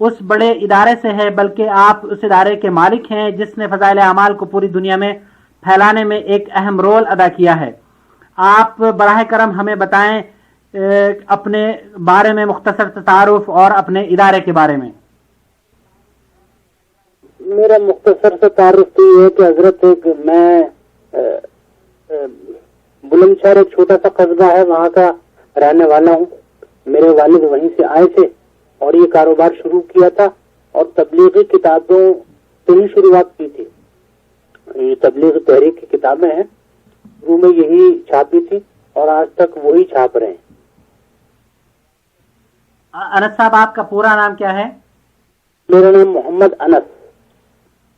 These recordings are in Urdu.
اس بڑے ادارے سے ہے بلکہ آپ اس ادارے کے مالک ہیں جس نے فضائل اعمال کو پوری دنیا میں پھیلانے میں ایک اہم رول ادا کیا ہے. آپ براہ کرم ہمیں بتائیں اپنے بارے میں مختصر تعارف اور اپنے ادارے کے بارے میں. میرا مختصر سے تعارف تو یہ ہے کہ حضرت میں بلند شہر ایک چھوٹا سا قصبہ ہے وہاں کا رہنے والا ہوں. میرے والد وہیں سے آئے تھے اور یہ کاروبار شروع کیا تھا اور تبلیغی کتابوں سے ہی شروعات کی تھی. یہ تبلیغ تحریک کی کتابیں ہیں شروع میں یہی چھاپی تھی اور آج تک وہی چھاپ رہے ہیں. انس صاحب آپ کا پورا نام کیا ہے؟ میرا نام محمد انس.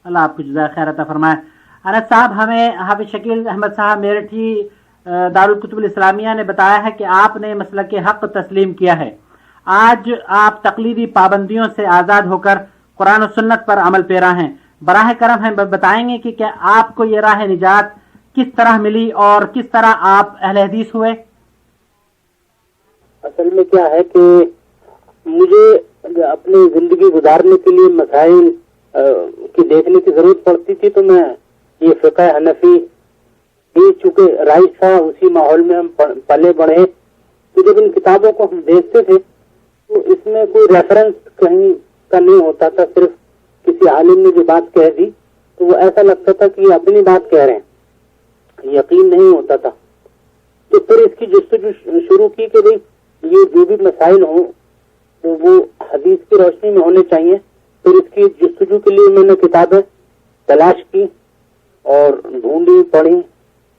اللہ آپ کو جزائے خیر عطا فرمائے. انس صاحب ہمیں حافظ شکیل احمد صاحب میرٹھی دارالکتب الاسلامیہ نے بتایا ہے کہ آپ نے مسلک حق تسلیم کیا ہے. آج آپ تقلیدی پابندیوں سے آزاد ہو کر قرآن و سنت پر عمل پیرا ہیں. براہ کرم ہمیں بتائیں گے کہ کیا آپ کو یہ راہ نجات کس طرح ملی اور کس طرح آپ اہل حدیث ہوئے؟ اصل میں کیا ہے کہ مجھے اپنی زندگی گزارنے کے لیے مسائل کی دیکھنے کی ضرورت پڑتی تھی تو میں یہ فقہ حنفی چونکہ رائج تھا اسی ماحول میں ہم پلے بڑھے تو جب ان کتابوں کو ہم دیکھتے تھے تو اس میں کوئی ریفرنس کہیں کا نہیں ہوتا تھا. صرف کسی عالم نے جو بات کہہ دی تو وہ ایسا لگتا تھا کہ یہ اپنی بات کہہ رہے ہیں, یقین نہیں ہوتا تھا. تو پھر اس کی جستجو شروع کی کہ بھئی یہ جو بھی مسائل ہوں تو وہ حدیث کی روشنی میں ہونے چاہیے. پھر اس کی جستجو کے لیے میں نے کتابیں تلاش کی اور ڈھونڈی پڑھی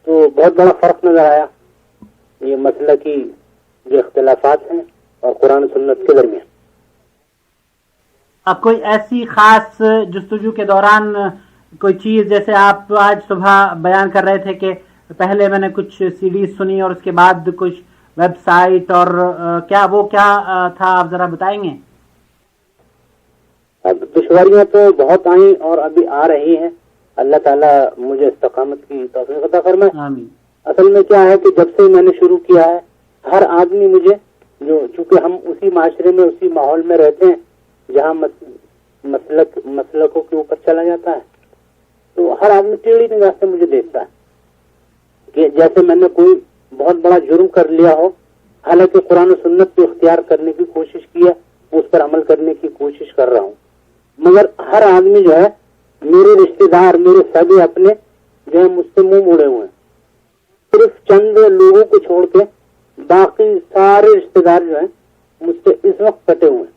تو بہت بڑا فرق نظر آیا یہ مسئلہ کی جو اختلافات ہیں اور قرآن سنت کے درمیان. اب کوئی ایسی خاص جستجو کے دوران کوئی چیز جیسے آپ آج صبح بیان کر رہے تھے کہ پہلے میں نے کچھ سی ڈیز سنی اور اس کے بعد کچھ ویب سائٹ اور کیا تھا آپ ذرا بتائیں گے؟ اب دشواریاں تو بہت آئیں اور ابھی آ رہی ہیں. اللہ تعالیٰ مجھے استقامت کی توفیق عطا فرمائے. آمین. اصل اصل میں کیا ہے کہ جب سے میں نے شروع کیا ہے ہر آدمی مجھے چونکہ ہم اسی معاشرے میں اسی ماحول میں رہتے ہیں جہاں مسلکوں کے اوپر چلا جاتا ہے تو ہر آدمی ٹیڑھی نگاہ سے مجھے دیکھتا ہے کہ جیسے میں نے کوئی بہت بڑا جرم کر لیا ہو. حالانکہ قرآن و سنت کو اختیار کرنے کی کوشش کی ہے, اس پر عمل کرنے کی کوشش کر رہا ہوں, مگر ہر آدمی جو ہے میرے رشتے دار میرے سبھی اپنے جو ہے مجھ سے منہ موڑے ہوئے ہیں. صرف چند لوگوں کو چھوڑ کے باقی سارے رشتے دار جو ہیں مجھ سے اس وقت کٹے ہوئے ہیں.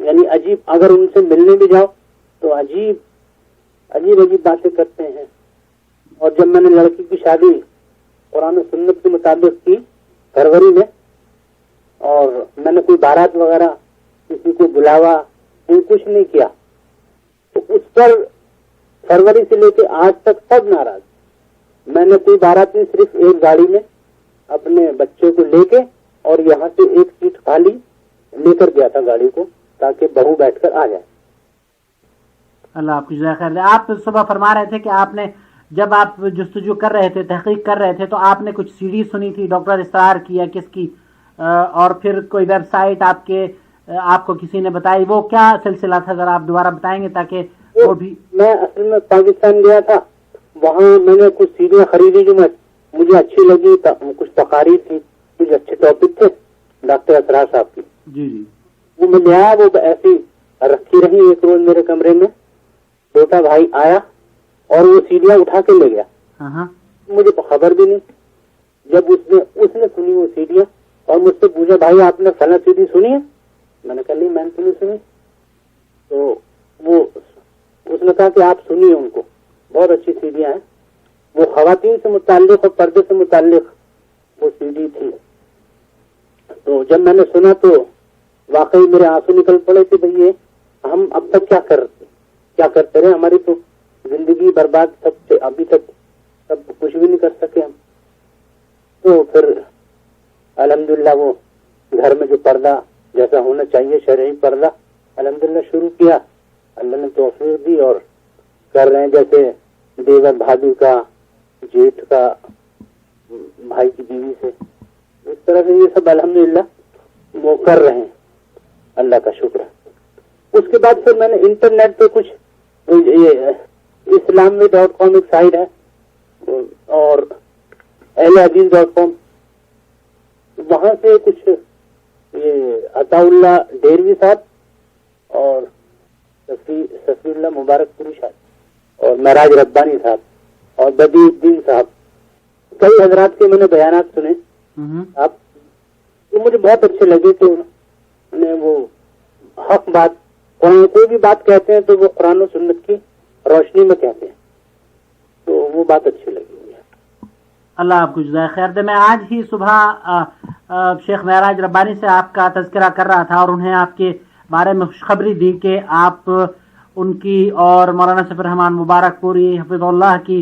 یعنی عجیب, اگر ان سے ملنے بھی جاؤ تو عجیب باتیں کرتے ہیں. اور جب میں نے لڑکی کی شادی قرآن و سنت کے مطابق کی فروری میں اور میں نے کوئی بارات وغیرہ کسی کو بلاوا کچھ نہیں کیا تو اس پر فروری سے لے کے آج تک سب ناراض. میں نے کوئی بارات نہیں, صرف ایک گاڑی میں اپنے بچے کو لے کے اور یہاں سے ایک سیٹ خالی لے کر گیا تھا گاڑی کو تاکہ بہو بیٹھ کر آ جائے. اللہ آپ کو جزائے خیر. آپ صبح فرما رہے تھے کہ آپ نے جب آپ جستجو کر رہے تھے تحقیق کر رہے تھے تو آپ نے کچھ سی ڈی سنی تھی ڈاکٹر اسرار کی یا کس کی, اور پھر کوئی ویب سائٹ آپ کو کسی نے بتائی, وہ کیا سلسلہ تھا ذرا آپ دوبارہ بتائیں گے تاکہ وہ بھی. میں اصل میں پاکستان گیا تھا, وہاں میں نے کچھ سیڈیاں خریدی جو مجھے اچھی لگی, کچھ تقاریر تھی, کچھ اچھے ٹاپک تھے ڈاکٹر اسرار صاحب کی. جی وہ میں لے آیا, وہ ایسی رکھی رہی. ایک روز میرے کمرے میں چھوٹا بھائی آیا اور وہ سیڑھیاں اٹھا کے لے گیا. مجھے خبر بھی نہیں. جب اس نے سنی وہ سیڑھیاں اور مجھ سے پوچھا بھائی آپ نے فلاں سیڑھی سنی ہے؟ میں نے کہا نہیں میں نے تو نہیں سنی. تو اس نے کہا کہ آپ سنیے ان کو, بہت اچھی سیڑھیاں ہیں. وہ خواتین سے متعلق اور پردے سے متعلق وہ سیڑھی تھی. تو جب میں نے سنا تو واقعی میرے آنسو نکل پڑے کہ بھئی یہ ہم اب تک کیا کرتے رہے, ہماری تو زندگی برباد, سب ابھی تک سب کچھ بھی نہیں کر سکے ہم. تو پھر الحمدللہ وہ گھر میں جو پردہ جیسا ہونا چاہیے شرعی پردہ الحمدللہ شروع کیا. اللہ نے توفیق دی اور کر رہے ہیں, جیسے دیور بھابھی کا, جیٹھ کا, بھائی کی بیوی سے, اس طرح سے یہ سب الحمدللہ وہ کر رہے ہیں. اللہ کا شکر ہے. اس کے بعد پھر میں نے انٹرنیٹ پہ کچھ اسلامی.com ایک سائٹ ہے اور اہلحدیث.com وہاں سے کچھ یہ عطا اللہ ڈیروی صاحب اور شفیع اللہ مبارک پوری صاحب اور معراج ربانی صاحب اور بدیع الدین صاحب کئی حضرات کے میں نے بیانات سنے آپ تو مجھے بہت اچھے لگے کہ انہوں نے وہ حق بات قرآن کوئی بھی بات کہتے ہیں تو وہ قرآن و سنت کی روشنی میں کہتے ہیں تو وہ بات اچھی لگی مجھے. اللہ آپ کو جزائے خیر دے. میں آج ہی صبح شیخ معراج ربانی سے آپ کا تذکرہ کر رہا تھا اور انہیں آپ کے بارے میں خوشخبری دی کہ آپ ان کی اور مولانا سفیر رحمان مبارک پوری حفظ اللہ کی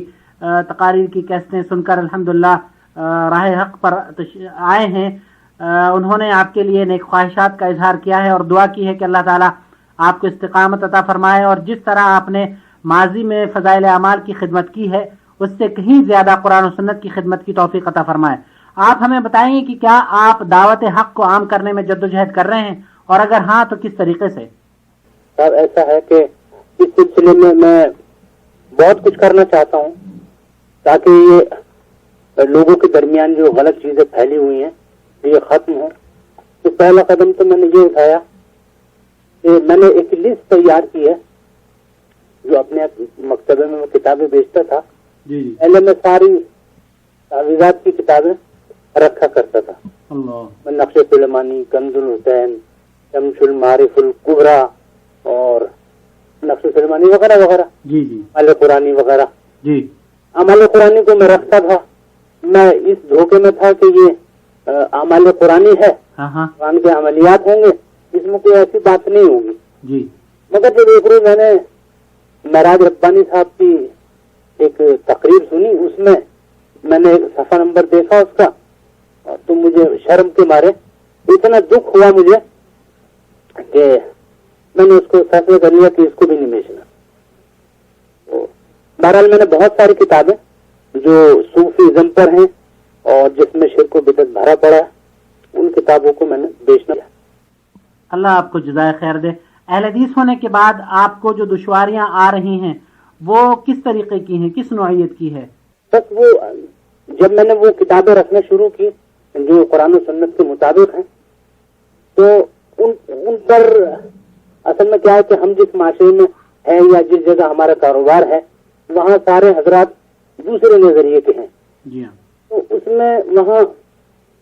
تقاریر کی کیسٹیں سن کر الحمدللہ راہ حق پر آئے ہیں. انہوں نے آپ کے لیے نیک خواہشات کا اظہار کیا ہے اور دعا کی ہے کہ اللہ تعالیٰ آپ کو استقامت عطا فرمائے اور جس طرح آپ نے ماضی میں فضائل اعمال کی خدمت کی ہے اس سے کہیں زیادہ قرآن و سنت کی خدمت کی توفیق عطا فرمائے. آپ ہمیں بتائیں گے کہ کیا آپ دعوت حق کو عام کرنے میں جدوجہد کر رہے ہیں اور اگر ہاں تو کس طریقے سے؟ صاحب ایسا ہے کہ اس سلسلے میں بہت کچھ کرنا چاہتا ہوں تاکہ یہ لوگوں کے درمیان جو غلط چیزیں پھیلی ہوئی ہیں یہ ختم ہو. تو پہلا قدم تو میں نے یہ اٹھایا کہ میں نے ایک لسٹ تیار کی ہے جو اپنے مکتبے میں کتابیں بیچتا تھا. پہلے میں ساری تعویذات کی کتابیں رکھا کرتا تھا. میں نقش سلیمانی، کنز الحسین، شمس المعارف الکبریٰ اور نقش سلیمانی وغیرہ وغیرہ، اعمال قرآنی وغیرہ. اعمال قرآنی کو میں رکھتا تھا. میں اس دھوکے میں تھا کہ یہ اعمال قرآنی ہے، قرآن کے عملیات ہوں گے، اس میں کوئی ایسی بات نہیں ہوگی. مگر جب ایک روز میں نے معراج ربانی صاحب کی ایک تقریر سنی، اس میں نے ایک صفحہ نمبر دیکھا اس کا تو مجھے شرم کے مارے اتنا دکھ ہوا مجھے کہ میں نے اس کو فیصلہ کر لیا کہ اس کو بھی نہیں بیچنا. بہرحال میں نے بہت ساری کتابیں جو صوفیزم پر ہیں اور جس میں شرک و بدعت بھرا پڑا ہے ان کتابوں کو میں نے بیچنا. اللہ آپ کو جزائے خیر دے. اہل حدیث ہونے کے بعد آپ کو جو دشواریاں آ رہی ہیں وہ کس طریقے کی ہیں، کس نوعیت کی ہے؟ بس وہ جب میں نے وہ کتابیں رکھنا شروع کی جو قرآن و سنت کے مطابق ہیں تو ان پر اصل میں کیا ہے کہ ہم جس معاشرے میں ہیں یا جس جگہ ہمارا کاروبار ہے وہاں سارے حضرات دوسرے نظریے کے ہیں. جی ہاں. تو اس میں وہاں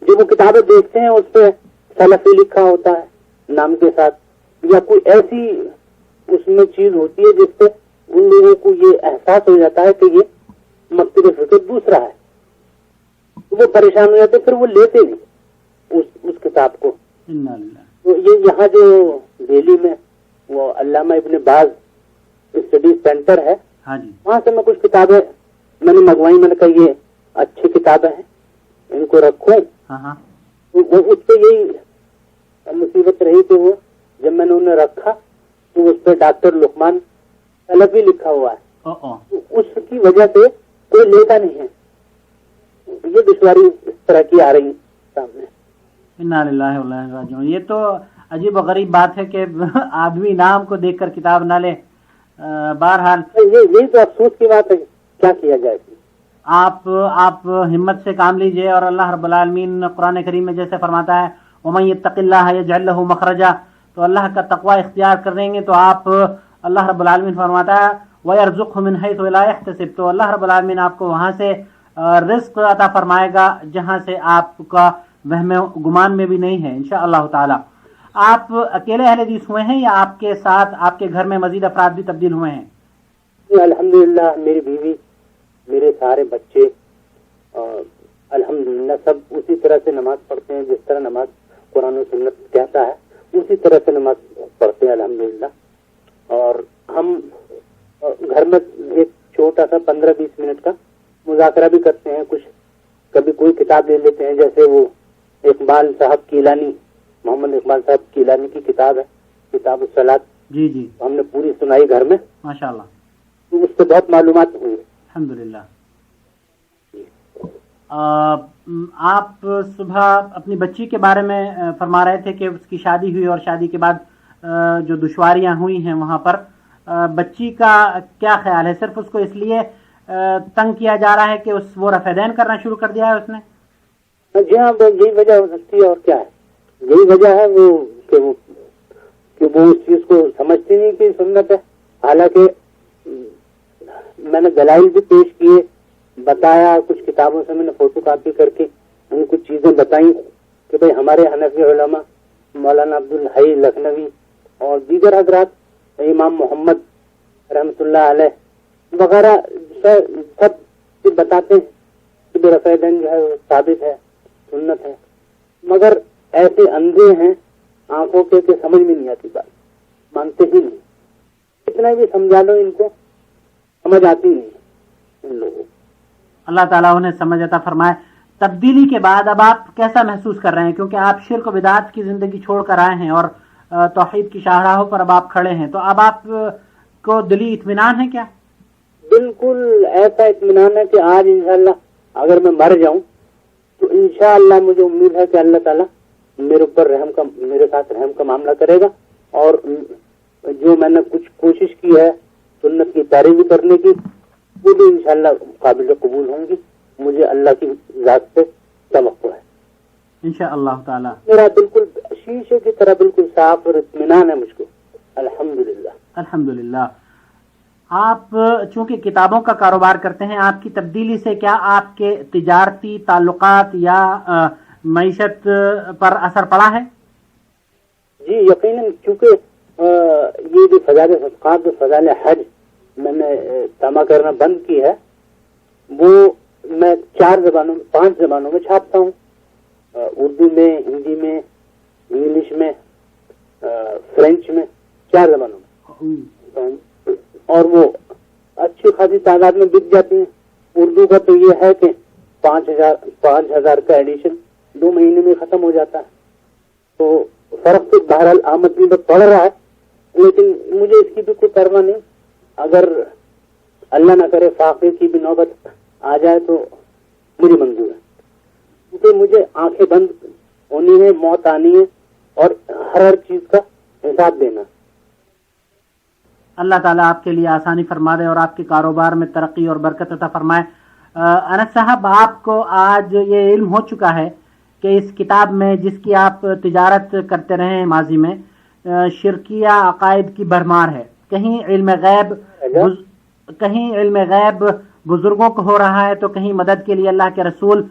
جو وہ کتابیں دیکھتے ہیں اس پہ سلفی لکھا ہوتا ہے نام کے ساتھ یا کوئی ایسی اس میں چیز ہوتی ہے جس پہ ان لوگوں کو یہ احساس ہو جاتا ہے کہ یہ مکتب فکر دوسرا ہے. وہ پریشان ہو جاتے پھر وہ لیتے نہیں اس کتاب کو. تو یہ یہاں جو دہلی میں وہ علامہ ابن باز اسٹڈی سینٹر ہے وہاں سے میں کچھ کتابیں میں نے منگوائی. میں نے کہا یہ اچھی کتابیں ہیں ان کو رکھوں. وہ اس پہ یہی مصیبت رہی کہ وہ جب میں نے انہیں رکھا تو اس پہ ڈاکٹر لقمان سلفی لکھا ہوا ہے. اس کی وجہ سے کوئی لیتا نہیں ہے. یہ دشواری اس طرح کی آ رہی سامنے. انا للہ و انا الیہ راجعون. یہ تو عجیب و غریب بات ہے کہ آدمی نام کو دیکھ کر کتاب نہ لے. بہرحال یہی تو افسوس کی بات ہے. کیا کیا جائے؟ آپ ہمت سے کام لیجئے اور اللہ رب العالمین قرآن کریم میں جیسے فرماتا ہے وَمَن يَتَّقِ اللَّهَ يَجْعَل لَهُ مَخْرَجًا، تو اللہ کا تقوی اختیار کر لیں گے تو آپ اللہ رب العالمین فرماتا ہے وَيَرْزُقْهُ مِنْ حَيْثُ لَا يَحْتَسِبُ، تو اللہ رب العالمین آپ کو وہاں سے رزق عطا فرمائے گا جہاں سے آپ کا وہم گمان میں بھی نہیں ہے انشاءاللہ تعالی. آپ اکیلے اہل حدیث ہوئے ہیں یا آپ کے ساتھ آپ کے گھر میں مزید افراد بھی تبدیل ہوئے ہیں؟ الحمدللہ میری بیوی، میرے سارے بچے الحمدللہ سب اسی طرح سے نماز پڑھتے ہیں جس طرح نماز قرآن و سنت کہتا ہے اسی طرح سے نماز پڑھتے ہیں الحمدللہ. اور ہم گھر میں ایک چھوٹا سا 15-20 منٹ کا مذاکرہ بھی کرتے ہیں. کچھ کبھی کوئی کتاب لے لیتے ہیں جیسے وہ اقبال صاحب کیلانی، محمد اقبال صاحب کیلانی کی کتاب ہے کتاب الصلاۃ. جی ہم نے پوری سنائی گھر میں ماشاءاللہ. تو اس سے بہت معلومات ہوئی الحمدللہ. آپ صبح اپنی بچی کے بارے میں فرما رہے تھے کہ اس کی شادی ہوئی اور شادی کے بعد جو دشواریاں ہوئی ہیں وہاں پر بچی کا کیا خیال ہے؟ صرف اس کو اس لیے تنگ کیا جا رہا ہے کہ وہ رفع دین کرنا شروع کر دیا ہے اس نے؟ جی ہاں، یہی وجہ ہو سکتی ہے، اور کیا ہے، یہی وجہ ہے وہ کہ وہ اس چیز کو سمجھتی نہیں کہ سنت ہے. حالانکہ میں نے دلائل بھی پیش کیے، بتایا، کچھ کتابوں سے میں نے فوٹو کاپی کر کے ان کچھ چیزیں بتائیں کہ بھئی ہمارے حنفی علماء مولانا عبدالحی لکھنوی اور دیگر حضرات، امام محمد رحمۃ اللہ علیہ وغیرہ سب بتاتے ہیں کہ رفع دین جو ہے وہ ثابت ہے، سنت ہے، مگر ایسے اندھے ہیں آنکھوں کے کہ سمجھ میں نہیں آتی بات، مانتے ہی نہیں. کتنا بھی سمجھا لو ان کو سمجھ آتی نہیں ان لوگوں. اللہ تعالیٰ انہیں سمجھ عطا فرمائے. تبدیلی کے بعد اب آپ کیسا محسوس کر رہے ہیں؟ کیونکہ آپ شرک و بدعت کی زندگی چھوڑ کر آئے ہیں اور توحید کی شاہراہوں پر اب آپ کھڑے ہیں، تو اب آپ کو دلی اطمینان ہے کیا؟ بالکل ایسا اطمینان ہے کہ آج انشاءاللہ اگر میں مر جاؤں تو انشاءاللہ مجھے امید ہے کہ اللہ تعالیٰ میرے اوپر میرے ساتھ رحم کا معاملہ کرے گا، اور جو میں نے کچھ کوشش کی ہے سنت کی پیروی کرنے کی وہ بھی انشاءاللہ قابل قبول ہوں گی. مجھے اللہ کی ذات سے توقع ہے انشاءاللہ تعالی. میرا بالکل شیشے کی طرح بالکل صاف اور اطمینان ہے مجھ کو، الحمدللہ. الحمدللہ. آپ چونکہ کتابوں کا کاروبار کرتے ہیں، آپ کی تبدیلی سے کیا آپ کے تجارتی تعلقات یا معیشت پر اثر پڑا ہے؟ جی یقیناً، چونکہ یہ جو فضائل صدقات، جو فضائل حج میں نے جمع کرنا بند کی ہے، وہ میں 5 زبانوں میں چھاپتا ہوں، اردو میں، ہندی میں، انگلش میں، فرینچ میں، 4 زبانوں میں، اور وہ اچھی خاصی تعداد میں بک جاتی ہیں. اردو کا تو یہ ہے کہ 5,000 کا ایڈیشن 2 مہینے میں ختم ہو جاتا ہے. تو فرق تو بہرحال آمدنی میں پڑ رہا ہے، لیکن مجھے اس کی بھی کوئی پرواہ نہیں. اگر اللہ نہ کرے فاقے کی بھی نوبت آ جائے تو مجھے منظور ہے، کیونکہ مجھے آنکھیں بند ہونی ہے، موت آنی ہے، اور ہر چیز کا حساب دینا. اللہ تعالیٰ آپ کے لیے آسانی فرما دے اور آپ کے کاروبار میں ترقی اور برکت عطا فرمائے. انس صاحب، آپ کو آج یہ علم ہو چکا ہے کہ اس کتاب میں جس کی آپ تجارت کرتے رہے ہیں ماضی میں، شرکیہ عقائد کی بھرمار ہے. کہیں علم غیب بزرگوں کو ہو رہا ہے، تو کہیں مدد کے لیے اللہ کے رسول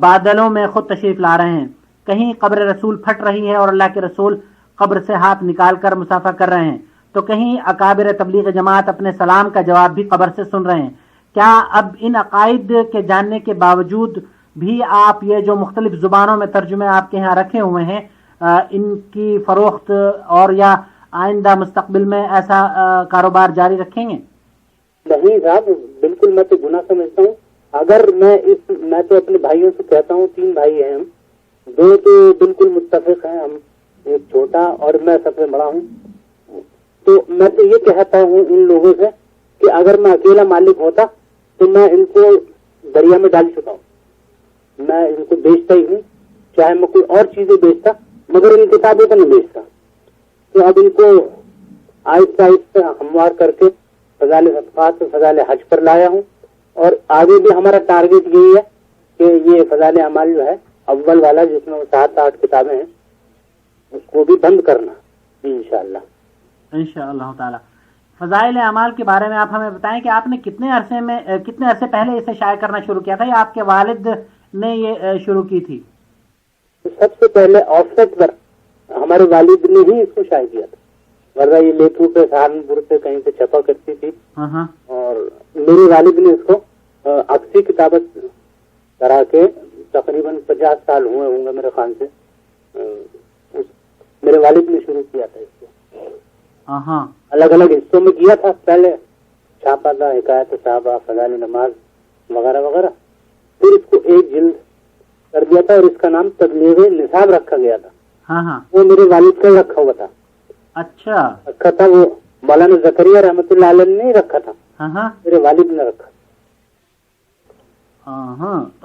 بادلوں میں خود تشریف لا رہے ہیں، کہیں قبر رسول پھٹ رہی ہے اور اللہ کے رسول قبر سے ہاتھ نکال کر مسافہ کر رہے ہیں، تو کہیں اکابر تبلیغ جماعت اپنے سلام کا جواب بھی قبر سے سن رہے ہیں. کیا اب ان عقائد کے جاننے کے باوجود بھی آپ یہ جو مختلف زبانوں میں ترجمے آپ کے ہاں رکھے ہوئے ہیں، ان کی فروخت اور یا آئندہ مستقبل میں ایسا کاروبار جاری رکھیں گے؟ نہیں صاحب، بالکل میں تو گناہ سمجھتا ہوں. اگر میں تو اپنے بھائیوں سے کہتا ہوں، 3 بھائی ہیں ہم، 2 تو بالکل متفق ہیں، ہم ایک چھوٹا اور میں سب سے بڑا ہوں. تو میں تو یہ کہتا ہوں ان لوگوں سے کہ اگر میں اکیلا مالک ہوتا تو میں ان کو دریا میں ڈال چکا ہوں. میں ان کو بیچتا ہی ہوں، چاہے میں کوئی اور چیزیں بیچتا، مگر ان کتابوں کو نہیں بیچتا. تو اب ان کو آہستہ آہستہ ہموار کر کے فضائل صدقات و فضائل حج پر لایا ہوں، اور آگے بھی ہمارا ٹارگیٹ یہی ہے کہ یہ فضائل اعمال جو ہے اول والا، جس میں 7-8 کتابیں ہیں، اس کو بھی بند کرنا انشاءاللہ. انشاءاللہ تعالی. فضائل اعمال کے بارے میں آپ ہمیں بتائیں کہ آپ نے کتنے عرصے پہلے اسے شائع کرنا شروع کیا تھا، یا آپ کے والد نے یہ شروع کی تھی؟ سب سے پہلے آف سیٹ پر ہمارے والد نے ہی اس کو شائع کیا تھا، ورنہ یہ لیتھو پہ، سہارنپور پہ کہیں سے چھپا کرتی تھی. اور میرے والد نے اس کو اکثی کتابت کرا کے تقریباً 50 سال ہوئے ہوں گے میرے خیال سے، میرے والد نے شروع کیا تھا اس کو. الگ الگ حصوں میں کیا تھا، پہلے چھاپا تھا حکایت صحابہ، فضائل نماز وغیرہ وغیرہ، پھر اس کو ایک جلد کر دیا تھا اور اس کا نام تبلیغ نصاب رکھا گیا تھا. وہ میرے والد کا ہی رکھا ہوا تھا. اچھا رکھا تھا، وہ مولانا زکریا رحمۃ اللہ علیہ نے نہیں رکھا تھا، میرے والد نے رکھا.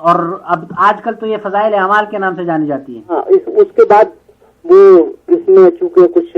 اور اب آج کل تو یہ فضائل اعمال کے نام سے جانی جاتی ہے. اس کے بعد وہ اس میں چونکہ کچھ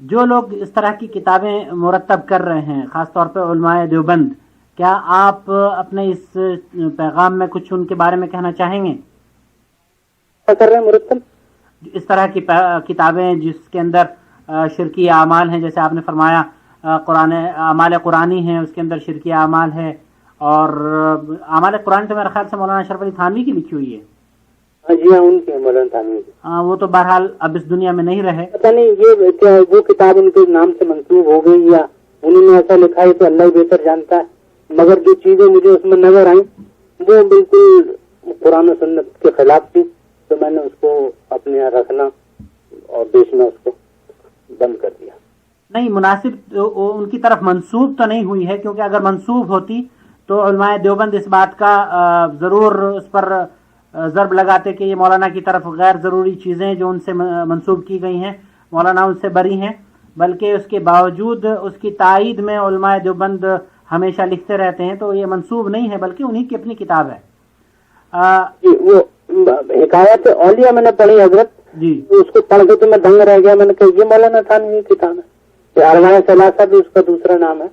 جو لوگ اس طرح کی کتابیں مرتب کر رہے ہیں خاص طور پہ علماء دیوبند، کیا آپ اپنے اس پیغام میں کچھ ان کے بارے میں کہنا چاہیں گے؟ کیا کر رہے ہیں مرتب؟ اس طرح کی کتابیں جس کے اندر شرکی اعمال ہیں، جیسے آپ نے فرمایا قرآن اعمال قرآنی ہیں، اس کے اندر شرکی اعمال ہے، اور اعمال قرآن تو میرے خیال سے مولانا اشرف علی تھانوی کی لکھی ہوئی ہے۔ جی ہاں، ان کے مولانا تھانوی کی۔ وہ تو بہرحال اب اس دنیا میں نہیں رہے۔ پتہ نہیں یہ کیا وہ کتاب ان کے نام سے منسوب ہو گئی یا انہوں نے ایسا لکھا ہے تو اللہ ہی بہتر جانتا ہے، مگر جو چیزیں مجھے اس میں نظر آئیں وہ بالکل قرآن و سنت کے خلاف تھی، تو میں نے اس کو اپنے یہاں رکھنا اور بیچنا اس کو بند کر دیا۔ نہیں، مناسب ان کی طرف منسوب تو نہیں ہوئی ہے، کیونکہ اگر منسوب ہوتی تو علماء دیوبند اس بات کا ضرور اس پر ضرب لگاتے کہ یہ مولانا کی طرف غیر ضروری چیزیں جو ان سے منسوب کی گئی ہیں، مولانا ان سے بری ہیں، بلکہ اس کے باوجود اس کی تائید میں علماء دیوبند ہمیشہ لکھتے رہتے ہیں، تو یہ منسوب نہیں ہے بلکہ انہی کی اپنی کتاب ہے۔ وہ حکایت اولیاء میں نے پڑھی حضرت جی، اس کو پڑھ کے تو میں دنگ رہ گیا، میں نے کہا یہ مولانا تھانوی کی کتاب ہے، ارواح ثلاثہ بھی اس کا دوسرا نام ہے۔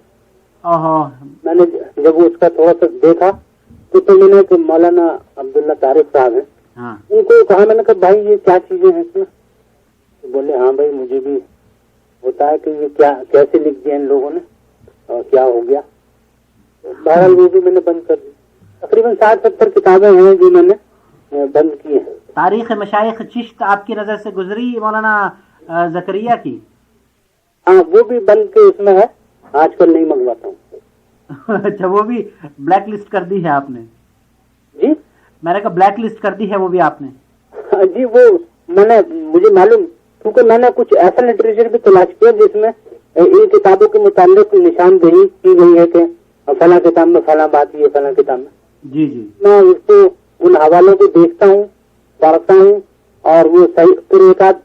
میں نے جب اس کا تھوڑا سا دیکھا تو میں نے کہ مولانا عبداللہ طارق صاحب ہیں، ان کو کہا، میں نے کہا بھائی یہ کیا چیزیں ہیں اس میں؟ بولے ہاں بھائی مجھے بھی ہوتا ہے کہ یہ کیا کیسے لکھ دیا ان لوگوں نے اور کیا ہو گیا۔ بہرحال وہ بھی میں نے بند کر دی۔ تقریباً 60-70 کتابیں ہیں جو میں نے بند کی ہیں۔ تاریخ مشائخ چشت آپ کی نظر سے گزری مولانا زکریا کی؟ ہاں وہ بھی بند کے اس میں ہے، آج کل نہیں منگواتا ہوں۔ اچھا، وہ بھی بلیک لسٹ کر دی ہے آپ نے؟ جی میں نے کہا بلیک لسٹ کر دی ہے وہ بھی آپ نے؟ جی وہ میں نے مجھے معلوم، کیونکہ میں نے کچھ ایسا لٹریچر بھی تلاش کیا جس میں ان کتابوں کے متعلق نشاندہی کی گئی ہے کہ فلاں کتاب میں فلاں بات یہ فلاں کتاب میں۔ جی جی، میں اس کو ان حوالوں کو دیکھتا ہوں، پڑھتا ہوں، اور وہ صحیح پھر ایک آدھ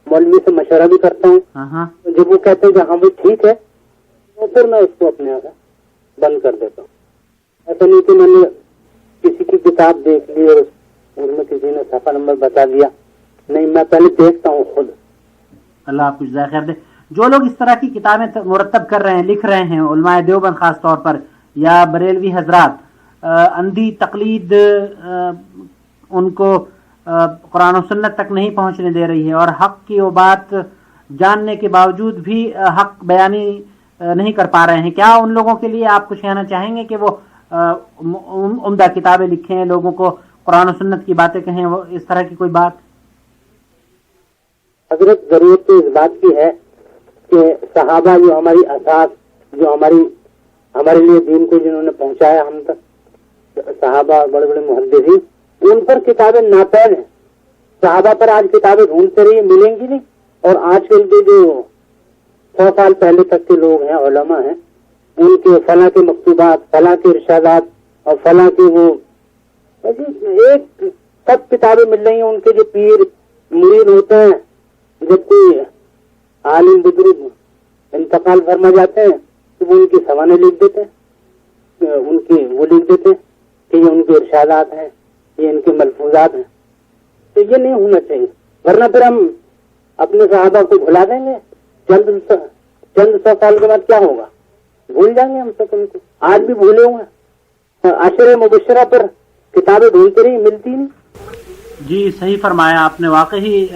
مولوی سے مشورہ بھی کرتا ہوں، جب وہ کہتے ہیں کہ ہاں بھائی ٹھیک ہے تو پھر میں اس کو اپنے یہاں بند کر دیتا ہوں۔ ایسا نہیں کہ میں نے کسی کی کتاب دیکھ لی اور اس میں کسی نے صفحہ نمبر بتا دیا، نہیں، میں پہلے دیکھتا ہوں خود۔ اللہ آپ کچھ ذائقہ خیر دے۔ جو لوگ اس طرح کی کتابیں مرتب کر رہے ہیں، لکھ رہے ہیں، علماء دیوبند خاص طور پر یا بریلوی حضرات، اندھی تقلید ان کو قرآن و سنت تک نہیں پہنچنے دے رہی ہے، اور حق کی وہ بات جاننے کے باوجود بھی حق بیانی نہیں کر پا رہے ہیں، کیا ان لوگوں کے لیے آپ کچھ کہنا چاہیں گے کہ وہ عمدہ کتابیں لکھیں، لوگوں کو قرآن و سنت کی باتیں کہیں، وہ اس طرح کی کوئی بات؟ حضرت ضرورت تو اس بات کی ہے کہ صحابہ جو ہماری اساس، جو ہمارے لیے دین کو جنہوں نے پہنچایا ہم تک، صحابہ بڑے بڑے محدثین، ان پر کتابیں ناپید ہیں۔ صحابہ پر آج کتابیں ڈھونڈتے رہیے، ملیں گی نہیں، اور آج کل کے جو 100 سال پہلے تک کے لوگ ہیں، علماء ہیں، ان کے فلاں کے مکتوبات، فلاں کے ارشادات اور فلاں کے وہ ایک سب کتابیں مل رہی ہیں۔ ان کے جو پیر مرید ہوتے ہیں، جب کوئی عالم بزرگ انتقال فرما جاتے ہیں تو وہ ان کی سوانح لکھ دیتے ہیں، وہ لکھ دیتے ہیں کہ یہ ان کے ارشادات ہیں، یہ ان کے ملفوظات ہیں۔ تو یہ نہیں ہونا چاہیے، ورنہ پھر ہم اپنے صحابہ کو بھلا دیں گے، چند 100 سال کے بعد کیا ہوگا؟ بھول جائیں گے ہم سب ان کو۔ آج بھی بھولے ہوئے ہیں، عشر مبشرہ پر کتابیں ڈھونڈتے رہی، ملتی نہیں۔ جی صحیح فرمایا آپ نے، واقعی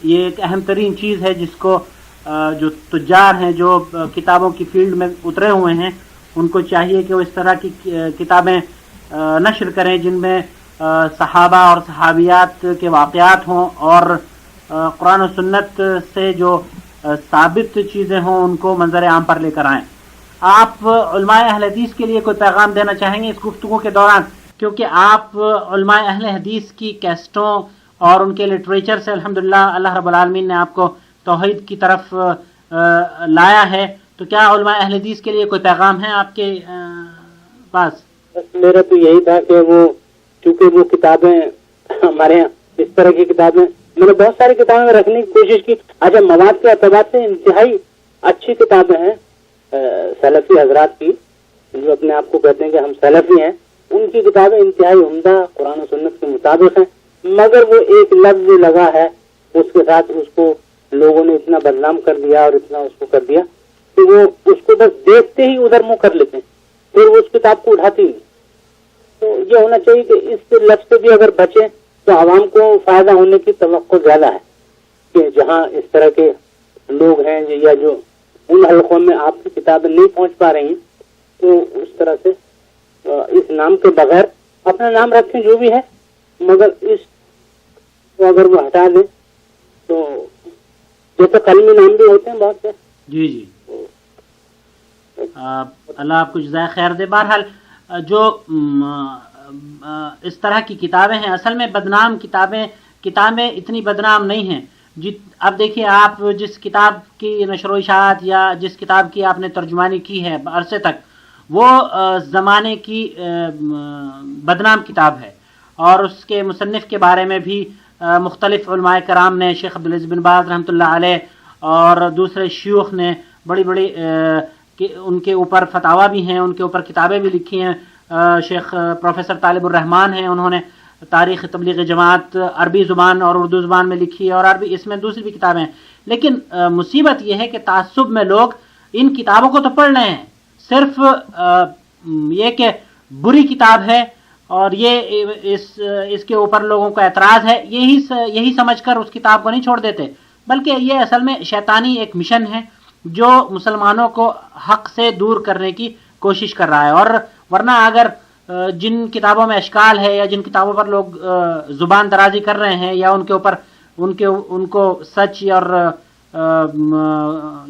یہ ایک اہم ترین چیز ہے جس کو جو تجار ہیں، جو کتابوں کی فیلڈ میں اترے ہوئے ہیں، ان کو چاہیے کہ وہ اس طرح کی کتابیں نشر کریں جن میں صحابہ اور صحابیات کے واقعات ہوں، اور قرآن و سنت سے جو ثابت چیزیں ہوں ان کو منظر عام پر لے کر آئیں۔ آپ علماء اہل حدیث کے لیے کوئی پیغام دینا چاہیں گے اس گفتگو کے دوران؟ کیونکہ آپ علماء اہل حدیث کی کیسٹوں اور ان کے لٹریچر سے الحمدللہ اللہ رب العالمین نے آپ کو توحید کی طرف لایا ہے، تو کیا علماء اہل حدیث کے لیے کوئی پیغام ہے آپ کے پاس؟ میرا تو یہی تھا کہ وہ چونکہ وہ کتابیں ہمارے یہاں اس طرح کی کتابیں میں نے بہت ساری کتابیں رکھنے کی کوشش کی۔ اچھا، مواد کے اعتبار سے انتہائی اچھی کتابیں ہیں سلفی حضرات کی، جو اپنے آپ کو کہتے ہیں کہ ہم سلفی ہیں، ان کی کتابیں انتہائی عمدہ قرآن و سنت کے مطابق ہیں، مگر وہ ایک لفظ لگا ہے اس کے ساتھ اس کو لوگوں نے اتنا بدنام کر دیا اور اتنا اس کو کر دیا کہ وہ اس کو بس دیکھتے ہی ادھر منہ کر لیتے ہیں، پھر وہ اس کتاب کو اٹھاتی نہیں. تو یہ ہونا چاہیے کہ اس لفظ سے بھی اگر بچیں تو عوام کو فائدہ ہونے کی توقع زیادہ ہے، کہ جہاں اس طرح کے لوگ ہیں یا جو ان حلقوں میں آپ کی کتابیں نہیں پہنچ پا رہی ہیں، تو اس طرح سے اس نام کے بغیر اپنا نام رکھیں جو بھی ہے، مگر اس کو اگر وہ ہٹا دیں تو جیسے قلمی نام بھی ہوتے ہیں بہت سے. جی جی، اللہ آپ کو جزائے خیر دے. بہرحال جو اس طرح کی کتابیں ہیں اصل میں بدنام کتابیں اتنی بدنام نہیں ہیں. اب دیکھیے آپ جس کتاب کی نشر و اشاعت یا جس کتاب کی آپ نے ترجمانی کی ہے عرصے تک، وہ زمانے کی بدنام کتاب ہے، اور اس کے مصنف کے بارے میں بھی مختلف علماء کرام نے، شیخ عبدالعزیز بن باز رحمۃ اللہ علیہ اور دوسرے شیوخ نے بڑی بڑی ان کے اوپر فتاوی بھی ہیں، ان کے اوپر کتابیں بھی لکھی ہیں. شیخ پروفیسر طالب الرحمان ہیں، انہوں نے تاریخ تبلیغ جماعت عربی زبان اور اردو زبان میں لکھی ہے، اور عربی اس میں دوسری بھی کتابیں ہیں. لیکن مصیبت یہ ہے کہ تعصب میں لوگ ان کتابوں کو تو پڑھ رہے ہیں، صرف یہ کہ بری کتاب ہے اور یہ اس کے اوپر لوگوں کا اعتراض ہے، یہی سمجھ کر اس کتاب کو نہیں چھوڑ دیتے، بلکہ یہ اصل میں شیطانی ایک مشن ہے جو مسلمانوں کو حق سے دور کرنے کی کوشش کر رہا ہے. اور ورنہ اگر جن کتابوں میں اشکال ہے یا جن کتابوں پر لوگ زبان درازی کر رہے ہیں یا ان کے اوپر ان کو سچ اور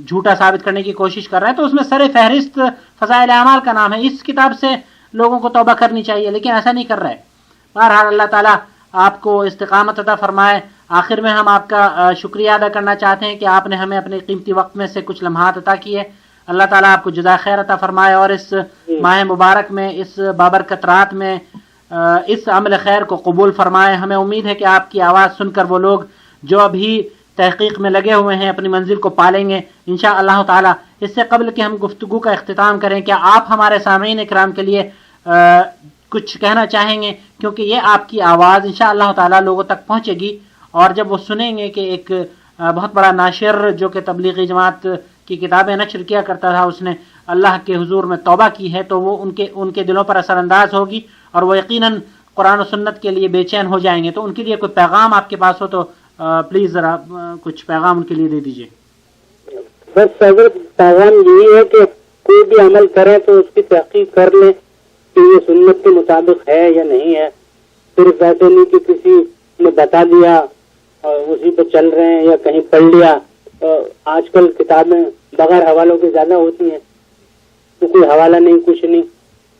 جھوٹا ثابت کرنے کی کوشش کر رہے ہیں، تو اس میں سر فہرست فضائل اعمال کا نام ہے. اس کتاب سے لوگوں کو توبہ کرنی چاہیے، لیکن ایسا نہیں کر رہے. بہرحال اللہ تعالیٰ آپ کو استقامت عطا فرمائے. آخر میں ہم آپ کا شکریہ ادا کرنا چاہتے ہیں کہ آپ نے ہمیں اپنے قیمتی وقت میں سے کچھ لمحات عطا کیے. اللہ تعالیٰ آپ کو جزائے خیر عطا فرمائے، اور اس ماہ مبارک میں، اس بابرکت رات میں اس عمل خیر کو قبول فرمائے. ہمیں امید ہے کہ آپ کی آواز سن کر وہ لوگ جو ابھی تحقیق میں لگے ہوئے ہیں اپنی منزل کو پالیں گے انشاءاللہ تعالیٰ. اس سے قبل کہ ہم گفتگو کا اختتام کریں، کیا آپ ہمارے سامعین اکرام کے لیے کچھ کہنا چاہیں گے؟ کیونکہ یہ آپ کی آواز انشاءاللہ تعالیٰ لوگوں تک پہنچے گی، اور جب وہ سنیں گے کہ ایک بہت بڑا ناشر جو کہ تبلیغی جماعت کی کتابیں نشر کیا کرتا تھا، اس نے اللہ کے حضور میں توبہ کی ہے، تو وہ ان کے دلوں پر اثر انداز ہوگی، اور وہ یقیناً قرآن و سنت کے لیے بے چین ہو جائیں گے. تو ان کے لیے کوئی پیغام آپ کے پاس ہو تو پلیز ذرا کچھ پیغام ان کے لیے دے دیجیے. بس اگر پیغام یہی ہے کہ کوئی بھی عمل کرے تو اس کی تحقیق کر لیں کہ یہ سنت کے مطابق ہے یا نہیں ہے. صرف ایسے نہیں کہ کسی نے بتا دیا اور اسی پہ چل رہے ہیں یا کہیں پڑھ لیا. آج کل کتابیں بغیر حوالوں کے زیادہ ہوتی ہیں، تو کوئی حوالہ نہیں، کچھ نہیں.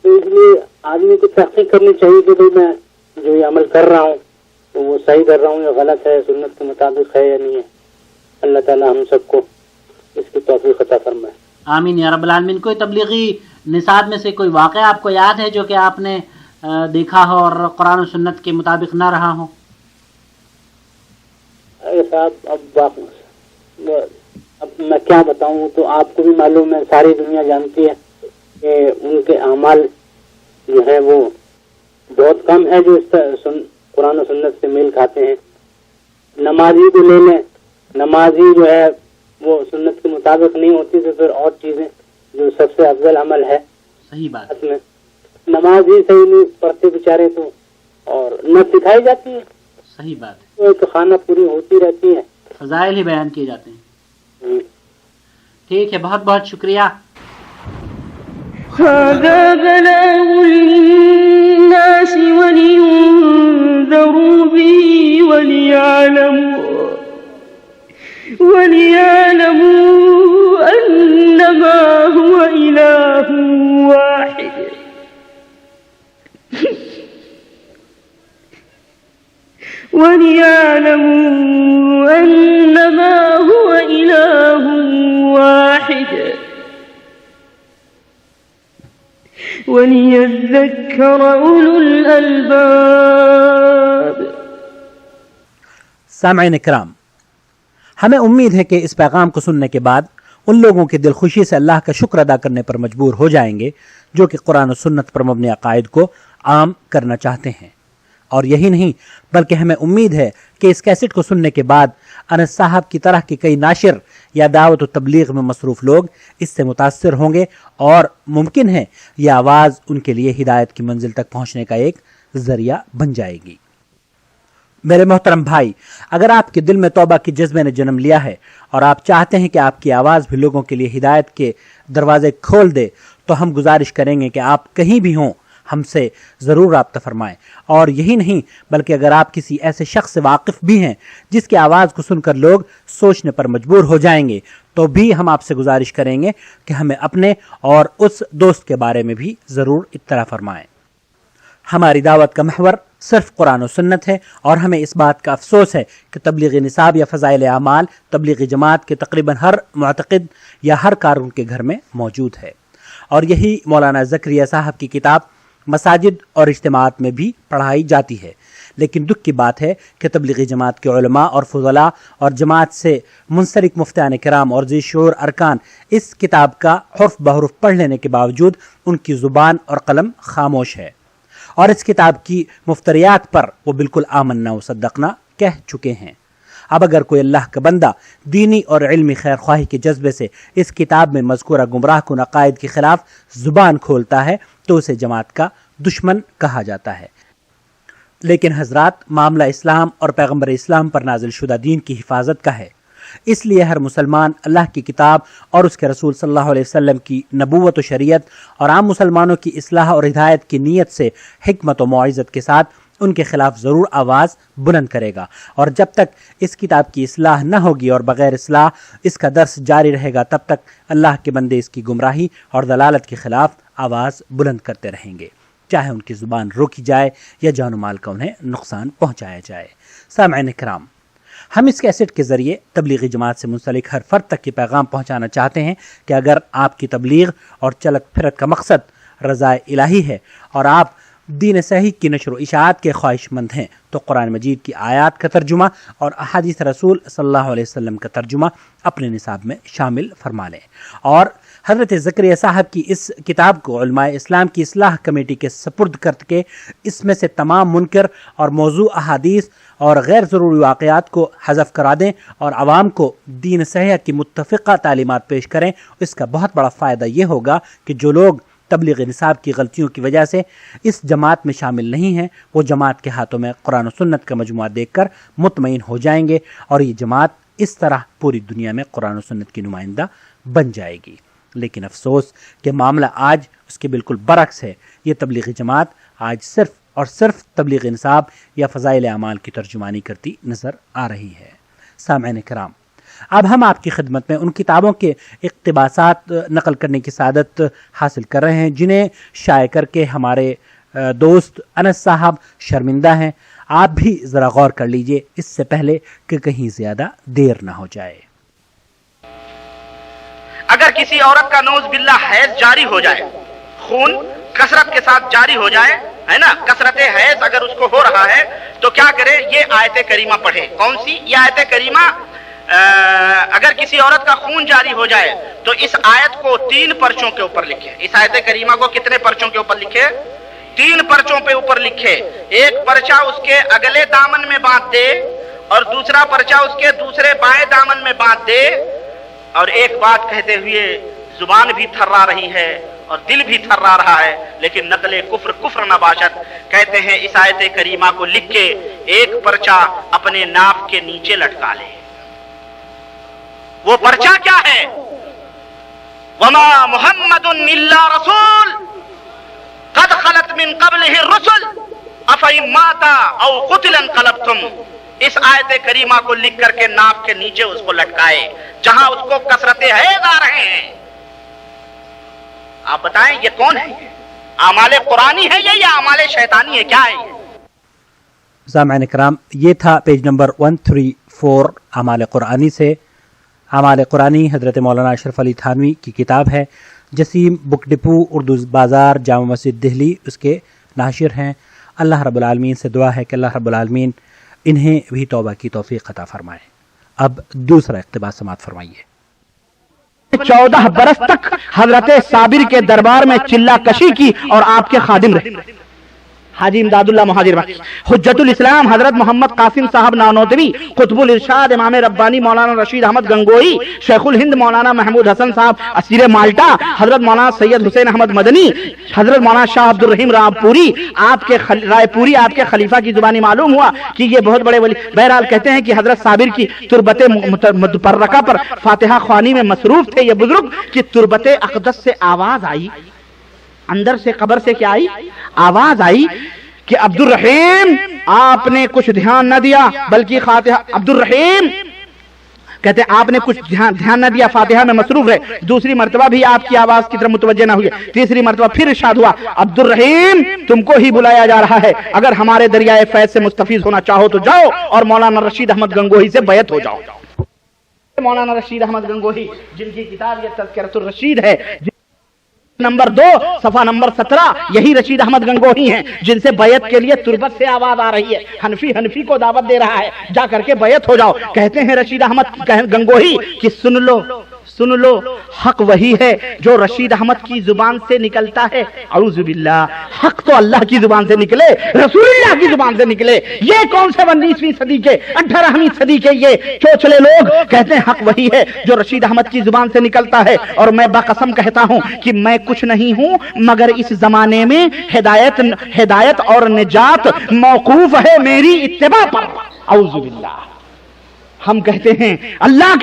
تو اس لیے آدمی کو تحقیق کرنی چاہیے کہ بھائی میں جو یہ عمل کر رہا ہوں تو وہ صحیح کر رہا ہوں یا غلط ہے، سنت کے مطابق ہے یا نہیں ہے. اللہ تعالیٰ ہم سب کو اس کی توفیق عطا فرمائے. آمین یا رب العالمین. کوئی تبلیغی نصاب میں سے کوئی واقعہ آپ کو یاد ہے جو کہ آپ نے دیکھا ہو اور قرآن و سنت کے مطابق نہ رہا ہو؟ صاحب اب میں کیا بتاؤں، تو آپ کو بھی معلوم ہے، ساری دنیا جانتی ہے کہ ان کے اعمال جو ہے وہ بہت کم ہے جو قرآن و سنت سے میل کھاتے ہیں. نمازی کو لے لیں، نمازی جو ہے وہ سنت کے مطابق نہیں ہوتی، تو پھر اور چیزیں جو سب سے افضل عمل ہے. صحیح بات میں نماز ہی صحیح نہیں پڑھتے بیچارے، تو اور نہ سکھائی جاتی ہے. صحیح بات ہے. تو خانہ پوری ہوتی رہتی ہے، فضائل ہی بیان کیے جاتے ہیں. ٹھیک ہے، بہت بہت شکریہ. هذا بلاغ للناس ولينذروا به وليعلموا أنما هو إله واحد وليعلموا أنما هو إله واحد وليذكر أولو الألباب. سامعین اکرام، ہمیں امید ہے کہ اس پیغام کو سننے کے بعد ان لوگوں کے دل خوشی سے اللہ کا شکر ادا کرنے پر مجبور ہو جائیں گے جو کہ قرآن و سنت پر مبنی عقائد کو عام کرنا چاہتے ہیں. اور یہی نہیں بلکہ ہمیں امید ہے کہ اس کیسٹ کو سننے کے بعد انس صاحب کی طرح کے کئی ناشر یا دعوت و تبلیغ میں مصروف لوگ اس سے متاثر ہوں گے اور ممکن ہے یہ آواز ان کے لیے ہدایت کی منزل تک پہنچنے کا ایک ذریعہ بن جائے گی۔ میرے محترم بھائی، اگر آپ کے دل میں توبہ کے جذبے نے جنم لیا ہے اور آپ چاہتے ہیں کہ آپ کی آواز بھی لوگوں کے لیے ہدایت کے دروازے کھول دے، تو ہم گزارش کریں گے کہ آپ کہیں بھی ہوں ہم سے ضرور رابطہ فرمائیں۔ اور یہی نہیں بلکہ اگر آپ کسی ایسے شخص سے واقف بھی ہیں جس کی آواز کو سن کر لوگ سوچنے پر مجبور ہو جائیں گے، تو بھی ہم آپ سے گزارش کریں گے کہ ہمیں اپنے اور اس دوست کے بارے میں بھی ضرور اطلاع فرمائیں۔ ہماری دعوت کا محور صرف قرآن و سنت ہے، اور ہمیں اس بات کا افسوس ہے کہ تبلیغ نصاب یا فضائل اعمال تبلیغ جماعت کے تقریباً ہر معتقد یا ہر کارکن کے گھر میں موجود ہے، اور یہی مولانا زکریا صاحب کی کتاب مساجد اور اجتماعات میں بھی پڑھائی جاتی ہے۔ لیکن دکھ کی بات ہے کہ تبلیغی جماعت کے علماء اور فضلاء اور جماعت سے منسلک مفتیان کرام اور ذی شعور ارکان اس کتاب کا حرف بحرف پڑھ لینے کے باوجود ان کی زبان اور قلم خاموش ہے، اور اس کتاب کی مفتریات پر وہ بالکل آمنا و صدقنا کہہ چکے ہیں۔ اب اگر کوئی اللہ کا بندہ دینی اور علمی خیر خواہی کے جذبے سے اس کتاب میں مذکورہ گمراہ کن عقائد کے خلاف زبان کھولتا ہے تو اسے جماعت کا دشمن کہا جاتا ہے۔ لیکن حضرات، معاملہ اسلام اور پیغمبر اسلام پر نازل شدہ دین کی حفاظت کا ہے، اس لیے ہر مسلمان اللہ کی کتاب اور اس کے رسول صلی اللہ علیہ وسلم کی نبوت و شریعت اور عام مسلمانوں کی اصلاح اور ہدایت کی نیت سے حکمت و موعظت کے ساتھ ان کے خلاف ضرور آواز بلند کرے گا، اور جب تک اس کتاب کی اصلاح نہ ہوگی اور بغیر اصلاح اس کا درس جاری رہے گا، تب تک اللہ کے بندے اس کی گمراہی اور ضلالت کے خلاف آواز بلند کرتے رہیں گے، چاہے ان کی زبان روکی جائے یا جان و مال کا انہیں نقصان پہنچایا جائے۔ سامعین کرام، ہم اس کیسٹ کے ذریعے تبلیغی جماعت سے منسلک ہر فرد تک یہ پیغام پہنچانا چاہتے ہیں کہ اگر آپ کی تبلیغ اور چلت پھرت کا مقصد رضا الہی ہے اور آپ دین صحیح کی نشر و اشاعت کے خواہش مند ہیں، تو قرآن مجید کی آیات کا ترجمہ اور احادیث رسول صلی اللہ علیہ وسلم کا ترجمہ اپنے نصاب میں شامل فرما لیں، اور حضرت زکریا صاحب کی اس کتاب کو علماء اسلام کی اصلاح کمیٹی کے سپرد کر کے اس میں سے تمام منکر اور موضوع احادیث اور غیر ضروری واقعات کو حذف کرا دیں اور عوام کو دین صحیح کی متفقہ تعلیمات پیش کریں۔ اس کا بہت بڑا فائدہ یہ ہوگا کہ جو لوگ تبلیغ نصاب کی غلطیوں کی وجہ سے اس جماعت میں شامل نہیں ہیں، وہ جماعت کے ہاتھوں میں قرآن و سنت کا مجموعہ دیکھ کر مطمئن ہو جائیں گے، اور یہ جماعت اس طرح پوری دنیا میں قرآن و سنت کی نمائندہ بن جائے گی۔ لیکن افسوس کہ معاملہ آج اس کے بالکل برعکس ہے۔ یہ تبلیغی جماعت آج صرف اور صرف تبلیغ نصاب یا فضائل اعمال کی ترجمانی کرتی نظر آ رہی ہے۔ سامعین کرام، اب ہم آپ کی خدمت میں ان کتابوں کے اقتباسات نقل کرنے کی سعادت حاصل کر رہے ہیں جنہیں شائع کر کے ہمارے دوست انس صاحب شرمندہ ہیں۔ آپ بھی ذرا غور کر لیجئے اس سے پہلے کہ کہیں زیادہ دیر نہ ہو جائے۔ اگر کسی عورت کا نوز باللہ حیض جاری ہو جائے، خون کثرت کے ساتھ جاری ہو جائے، ہے نا، کثرت حیض اگر اس کو ہو رہا ہے تو کیا کرے؟ یہ آیت کریمہ پڑھے۔ کون سی؟ یہ آیت کریمہ اگر کسی عورت کا خون جاری ہو جائے تو اس آیت کو 3 پرچوں کے اوپر لکھے۔ اس آیت کریمہ کو کتنے پرچوں کے اوپر لکھے؟ 3 پرچوں پہ اوپر لکھے۔ ایک پرچہ اس کے اگلے دامن میں باندھ دے، اور دوسرا پرچہ اس کے دوسرے بائیں دامن میں باندھ دے، اور ایک بات کہتے ہوئے زبان بھی تھرا رہی ہے اور دل بھی تھرا رہا ہے، لیکن نقل کفر کفر نہ باشد۔ کہتے ہیں اس آیت کریمہ کو لکھ کے ایک پرچہ اپنے ناف کے نیچے لٹکا لے۔ وہ پرچہ کیا ہے؟ وما محمد الا رسول قد خلت من قبلہ الرسل افئن مات او قتل انقلبتم۔ اس آیت کریمہ کو لکھ کر کے ناف کے نیچے اس کو لٹکائے جہاں اس کو کثرت حیض آ رہے ہیں۔ آپ بتائیں یہ کون ہے؟ اعمال قرآنی ہے یہ یا اعمال شیطانی ہے؟ کیا ہے یہ؟ سامعین کرام، یہ تھا پیج نمبر 134 اعمال قرآنی سے۔ اعمال قرآنی حضرت مولانا اشرف علی تھانوی کی کتاب ہے۔ جسیم بک ڈپو، اردو بازار، جامع مسجد دہلی اس کے ناشر ہیں۔ اللہ رب العالمین سے دعا ہے کہ اللہ رب العالمین انہیں بھی توبہ کی توفیق عطا فرمائے۔ اب دوسرا اقتباس سماعت فرمائیے۔ 14 برس تک حضرت صابر کے دربار میں چلہ کشی کی اور آپ کے خادم رہے۔ حاجی امداد اللہ مہاجر مکی، حجت الاسلام حضرت محمد قاسم صاحب نانوتوی، قطب الارشاد امام ربانی مولانا رشید احمد گنگوئی، شیخ الہند مولانا محمود حسن صاحب اسیر مالٹا، حضرت مولانا سید حسین احمد مدنی، حضرت مولانا شاہ عبد الرحیم رائے پوری، آپ کے خلیفہ کی زبانی معلوم ہوا کہ یہ بہت بڑے ولی۔ بہرحال کہتے ہیں کہ حضرت صابر کی تربت متفرقہ پر فاتحہ خوانی میں مصروف تھے یہ بزرگ کہ تربت اقدس سے آواز آئی، اندر سے قبر سے کیا آئی؟ آواز آئی کہ عبد الرحیم آپ نے کچھ دھیان نہ دیا، بلکہ عبد الرحیم کہتے ہیں آپ نے کچھ دھیان نہ دیا، فاتحہ میں مصروف رہے۔ دوسری مرتبہ بھی آپ کی آواز کی طرف متوجہ نہ ہوئے۔ تیسری مرتبہ پھر ارشاد ہوا عبد الرحیم تم کو ہی بلایا جا رہا ہے، اگر ہمارے دریائے فیض سے مستفیض ہونا چاہو تو جاؤ اور مولانا رشید احمد گنگوہی سے بیعت ہو جاؤ۔ مولانا رشید احمد گنگوہی جن کی کتاب یہ تذکرۃ الرشید ہے، نمبر 2 صفحہ نمبر 17، یہی رشید احمد گنگوہی ہیں جن سے بیعت کے لیے تربت سے آواز آ رہی ہے، حنفی کو دعوت دے رہا ہے جا کر کے بیعت ہو جاؤ۔ کہتے ہیں رشید احمد گنگوہی کہ سن لو حق وہی ہے جو رشید احمد کی زبان سے نکلتا ہے، اعوذ باللہ، حق تو اللہ کی زبان سے نکلے، رسول اللہ کی زبان سے نکلے، یہ کون سے 19ویں صدی کے 18ویں صدی کے یہ چوچلے لوگ کہتے ہیں حق وہی ہے جو رشید احمد کی زبان سے نکلتا ہے، اور میں بقسم کہتا ہوں کہ میں کچھ نہیں ہوں مگر اس زمانے میں ہدایت اور نجات موقوف ہے میری اتباع پر، اعوذ باللہ۔ ہم کہتے ہیں اللہ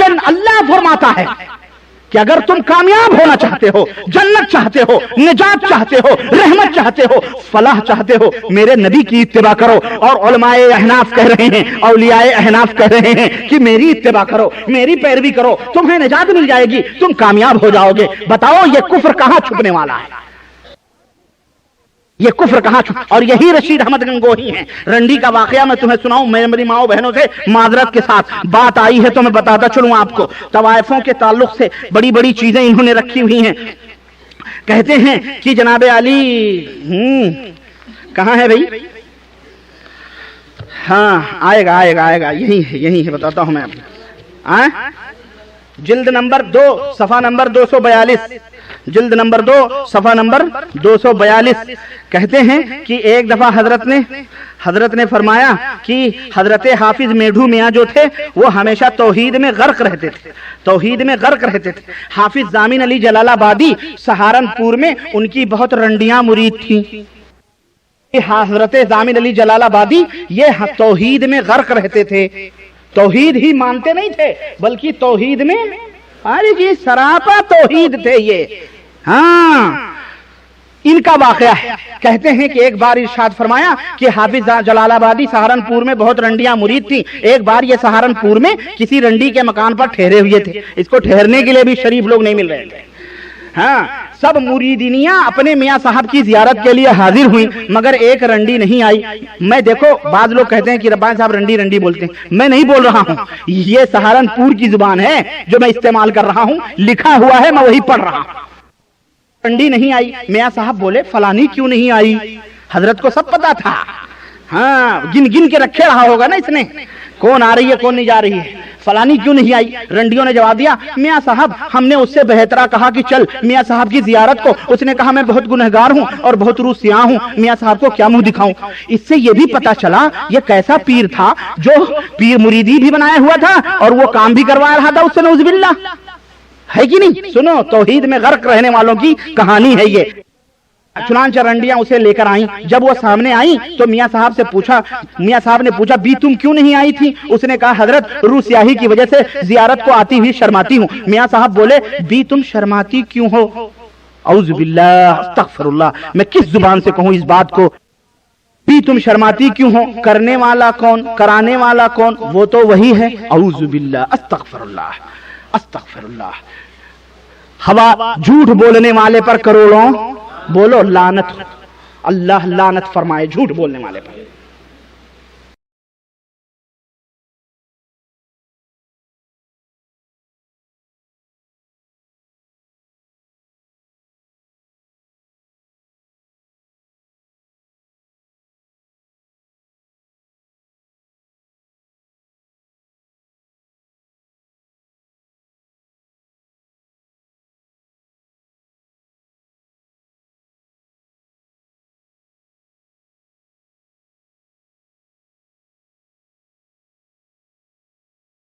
فرماتا ہے کہ اگر تم کامیاب ہونا چاہتے ہو، جنت چاہتے ہو، نجات چاہتے ہو، رحمت چاہتے ہو، فلاح چاہتے ہو، میرے نبی کی اتباع کرو۔ اور علماء احناف کہہ رہے ہیں، اولیاء احناف کہہ رہے ہیں کہ میری اتباع کرو، میری پیروی کرو، تمہیں نجات مل جائے گی، تم کامیاب ہو جاؤ گے۔ بتاؤ یہ کفر کہاں چھپنے والا ہے؟ یہ کفر کہاں اور یہی رشید احمد گنگوہی ہیں۔ رنڈی کا واقعہ میں تمہیں سناؤں، میری ماؤں بہنوں سے معذرت کے ساتھ بات آئی ہے تو میں بتاتا چلوں آپ کو۔ طوائفوں کے تعلق سے بڑی بڑی چیزیں انہوں نے رکھی ہوئی ہیں۔ کہتے ہیں کہ جناب علی کہاں ہے بھائی؟ ہاں آئے گا یہی ہے بتاتا ہوں میں جلد نمبر 2 صفحہ نمبر 242، جلد نمبر 2 صفحہ نمبر 242 کہتے ہیں کہ ایک دفعہ حضرت نے فرمایا کہ حضرت حافظ میڈھو میاں جو تھے وہ ہمیشہ توحید میں غرق رہتے تھے۔ حافظ ضامن علی جلال آبادی سہارنپور میں ان کی بہت رنڈیاں مرید تھیں۔ حضرت ضامن علی جلال آبادی یہ توحید میں غرق رہتے تھے، توحید ہی مانتے نہیں تھے بلکہ توحید میں سراپا توحید تھے یہ۔ ہاں ان کا واقعہ ہے، کہتے ہیں کہ ایک بار ارشاد فرمایا کہ حافظ جلال آبادی سہارنپور میں بہت رنڈیاں مرید تھیں۔ ایک بار یہ سہارنپور میں کسی رنڈی کے مکان پر ٹھہرے ہوئے تھے، اس کو ٹھہرنے کے لیے بھی شریف لوگ نہیں مل رہے تھے۔ ہاں سب مریدینیاں اپنے میاں صاحب کی زیارت کے لیے حاضر ہوئی مگر ایک رنڈی نہیں آئی۔ میں دیکھو بعض لوگ کہتے ہیں کہ ربانی صاحب رنڈی بولتے ہیں، میں نہیں بول رہا ہوں، یہ سہارنپور کی زبان ہے جو میں استعمال کر رہا ہوں، لکھا ہوا ہے میں وہی پڑھ رہا ہوں۔ رنڈی نہیں آئی، میاں صاحب بولے فلانی کیوں نہیں آئی؟ حضرت کو سب پتا تھا، ہاں گن کے رکھے رہا ہوگا نا اس نے، کون آ رہی ہے کون نہیں جا رہی ہے، فلانی کیوں نہیں آئی؟ رنڈیوں نے جواب دیا میاں صاحب ہم نے اس سے بہترا کہا کہ چل میاں صاحب کی زیارت کو، اس نے کہا میں بہت گنہگار ہوں اور بہت روح سیاہ ہوں، میاں صاحب کو کیا منہ دکھاؤں؟ اس سے یہ بھی پتا چلا یہ کیسا پیر تھا جو پیر مریدی بھی بنایا ہوا تھا اور وہ کام بھی کروا رہا تھا اس سے، نعوذ باللہ، ہے کہ نہیں؟ سنو توحید میں غرق رہنے والوں کی کہانی ہے یہ۔ چنانچہ رنڈیاں اسے لے کر آئیں، جب وہ سامنے آئیں تو میاں صاحب نے پوچھا بی تم کیوں نہیں آئی تھی؟ اس نے کہا حضرت روح سیاہی کی وجہ سے زیارت کو آتی ہوئی شرماتی ہوں۔ میاں صاحب بولے بی تم شرماتی کیوں ہو؟ اعوذ باللہ استغفر اللہ، میں کس زبان سے کہوں اس بات کو؟ بھی تم شرماتی کیوں ہو؟ کرنے والا کون، کرانے والا کون؟ وہ تو وہی ہے۔ اعوذ باللہ استغفر اللہ استغفر اللہ۔ ہوا جھوٹ بولنے والے پر کروڑوں بولو لعنت، اللہ لعنت فرمائے جھوٹ بولنے والے پر۔